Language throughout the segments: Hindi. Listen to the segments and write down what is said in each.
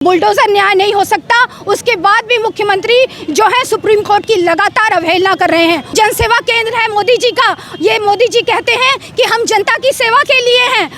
बुलडोजर न्याय नहीं हो सकता, उसके बाद भी मुख्यमंत्री जो है सुप्रीम कोर्ट की लगातार अवहेलना कर रहे हैं। जनसेवा केंद्र है मोदी जी का, ये मोदी जी कहते हैं कि हम जनता की सेवा के लिए हैं।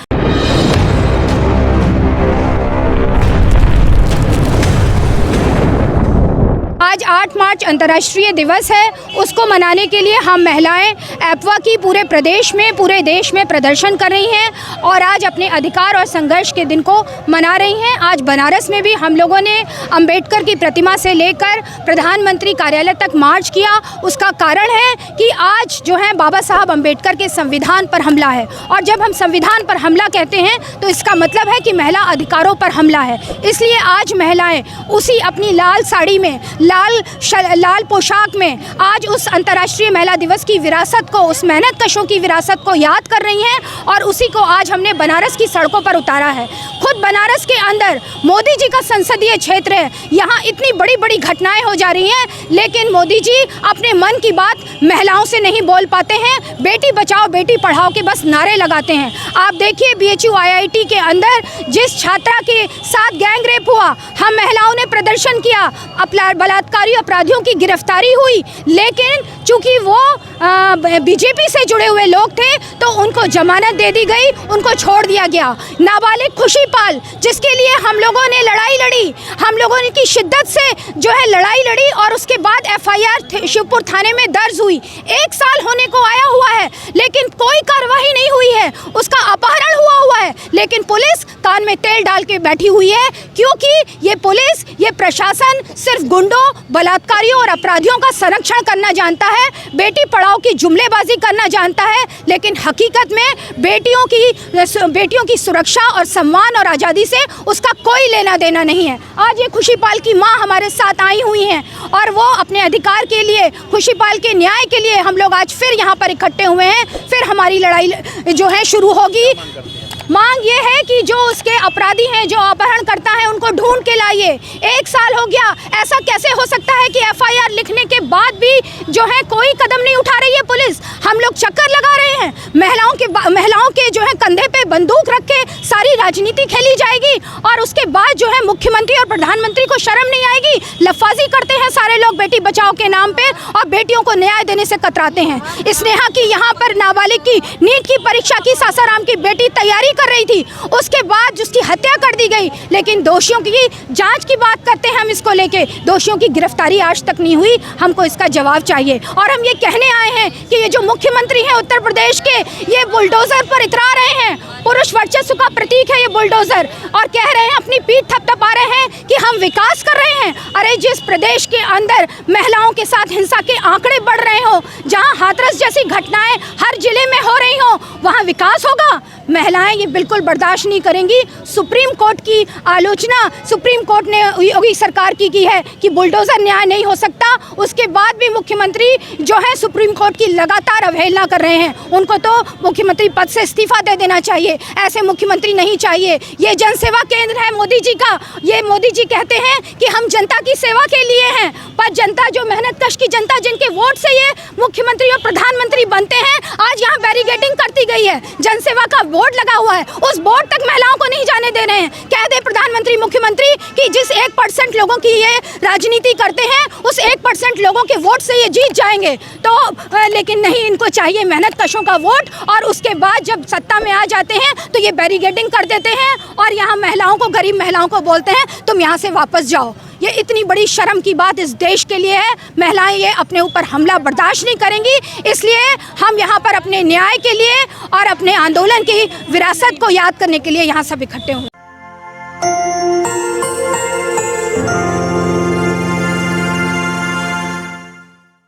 आज 8 मार्च अंतर्राष्ट्रीय दिवस है, उसको मनाने के लिए हम महिलाएं एपवा की पूरे प्रदेश में, पूरे देश में प्रदर्शन कर रही हैं और आज अपने अधिकार और संघर्ष के दिन को मना रही हैं। आज बनारस में भी हम लोगों ने अंबेडकर की प्रतिमा से लेकर प्रधानमंत्री कार्यालय तक मार्च किया। उसका कारण है कि आज जो है बाबा साहब अंबेडकर के संविधान पर हमला है, और जब हम संविधान पर हमला कहते हैं तो इसका मतलब है कि महिला अधिकारों पर हमला है। इसलिए आज महिलाएं उसी अपनी लाल साड़ी में, लाल पोशाक में आज उस अंतर्राष्ट्रीय महिला दिवस की विरासत को, उस मेहनत कशों की विरासत को याद कर रही हैं, और उसी को आज हमने बनारस की सड़कों पर उतारा है। खुद बनारस के अंदर मोदी जी का संसदीय क्षेत्र है, यहाँ इतनी बड़ी बड़ी घटनाएं हो जा रही हैं, लेकिन मोदी जी अपने मन की बात महिलाओं से नहीं बोल पाते हैं। बेटी बचाओ बेटी पढ़ाओ के बस नारे लगाते हैं। आप देखिए BHU IIT के अंदर जिस छात्रा के साथ गैंग रेप हुआ, हम महिलाओं ने प्रदर्शन किया, बलात्कारी अपराधियों की गिरफ्तारी हुई, लेकिन चूंकि वो बीजेपी से जुड़े हुए लोग थे तो उनको जमानत दे दी गई, उनको छोड़ दिया गया। नाबालिग खुशीपाल, जिसके लिए हम लोगों ने लड़ाई लड़ी, हम लोगों ने की शिद्दत से जो है लड़ाई लड़ी, और उसके बाद FIR शिवपुर थाने में दर्ज हुई। 1 साल होने को आया हुआ है, लेकिन कोई कार्रवाई नहीं हुई है। उसका अपहरण हुआ है, लेकिन पुलिस कान में तेल डाल के बैठी हुई है, क्योंकि ये पुलिस, ये प्रशासन सिर्फ गुंडों, बलात्कारियों और अपराधियों का संरक्षण करना जानता है, बेटी पढ़ाओ की जुमलेबाजी करना जानता है, लेकिन हकीकत में बेटियों की सुरक्षा और सम्मान और आज़ादी से उसका कोई लेना देना नहीं है। आज ये खुशीपाल की माँ हमारे साथ आई हुई हैं, और वो अपने अधिकार के लिए, खुशीपाल के न्याय के लिए हम लोग आज फिर यहाँ पर इकट्ठे हुए हैं। फिर हमारी लड़ाई जो है शुरू होगी। मांग ये है कि जो उसके अपराधी हैं, जो अपहरण करता है, उनको ढूंढ के लाइए। 1 साल हो गया, ऐसा कैसे हो सकता है कि FIR लिखने के बाद भी जो है कोई कदम नहीं उठा रही है पुलिस। हम लोग चक्कर लगा रहे हैं, महिलाओं के जो है कंधे पे बंदूक रख के सारी राजनीति खेली जाएगी, और उसके बाद जो है मुख्यमंत्री और प्रधानमंत्री को शर्म नहीं आएगी। लफाजी करते हैं सारे लोग बेटी बचाओ के नाम पे, और बेटियों को न्याय देने से कतराते हैं। स्नेहा की यहाँ पर नाबालिग की नीट की परीक्षा की सासाराम की बेटी तैयारी कर रही थी, उसके बाद उसकी हत्या कर दी गई, लेकिन दोषियों की जांच की बात करते हैं हम इसको लेके। दोषियों की गिरफ्तारी आज तक नहीं हुई, हमको इसका जवाब चाहिए। और हम ये कहने आए हैं कि ये जो मुख्यमंत्री हैं उत्तर प्रदेश के, ये बुलडोजर पर इतरा रहे हैं। पुरुष वर्चस्व का प्रतीक है ये बुलडोजर, और कह रहे हैं, अपनी पीठ थपथपा रहे हैं कि हम विकास कर रहे हैं। अरे जिस प्रदेश के अंदर महिलाओं के साथ हिंसा के आंकड़े बढ़ रहे हो, जहां हाथरस जैसी घटनाएं हर जिले में हो रही हो, वहां विकास होगा? महिलाएं ये बिल्कुल बर्दाश्त नहीं करेंगी। सुप्रीम कोर्ट की आलोचना सुप्रीम कोर्ट ने योगी सरकार की है कि बुलडोजर न्याय नहीं हो सकता, उसके बाद भी मुख्यमंत्री जो है सुप्रीम कोर्ट की लगातार अवहेलना कर रहे हैं। उनको तो मुख्यमंत्री पद से इस्तीफा दे देना चाहिए, ऐसे मुख्यमंत्री नहीं चाहिए। ये जनसेवा केंद्र है मोदी जी का, ये मोदी जी कहते हैं कि हम जनता की सेवा के लिए हैं, पर जनता, जो मेहनत कश की जनता, जिनके वोट से ये मुख्यमंत्री और प्रधानमंत्री बनते हैं, आज यहाँ बैरिकेडिंग करती गई है। जनसेवा का बोर्ड लगा हुआ है, उस बोर्ड तक महिलाओं को नहीं जाने दे रहे हैं। कह दे प्रधानमंत्री, मुख्यमंत्री कि जिस 1% लोगों की ये राजनीति करते हैं, उस 1% लोगों के वोट से ये जीत जाएंगे, तो लेकिन नहीं, इनको चाहिए मेहनत कशों का वोट, और उसके बाद जब सत्ता में आ जाते हैं तो ये बैरिकेडिंग कर देते हैं, और यहाँ महिलाओं को, गरीब महिलाओं को बोलते हैं तुम यहाँ से वापस जाओ। ये इतनी बड़ी शर्म की बात इस देश के लिए है। महिलाएं ये अपने ऊपर हमला बर्दाश्त नहीं करेंगी, इसलिए हम यहाँ पर अपने न्याय के लिए और अपने आंदोलन की विरासत को याद करने के लिए यहाँ सब इकट्ठे हुए।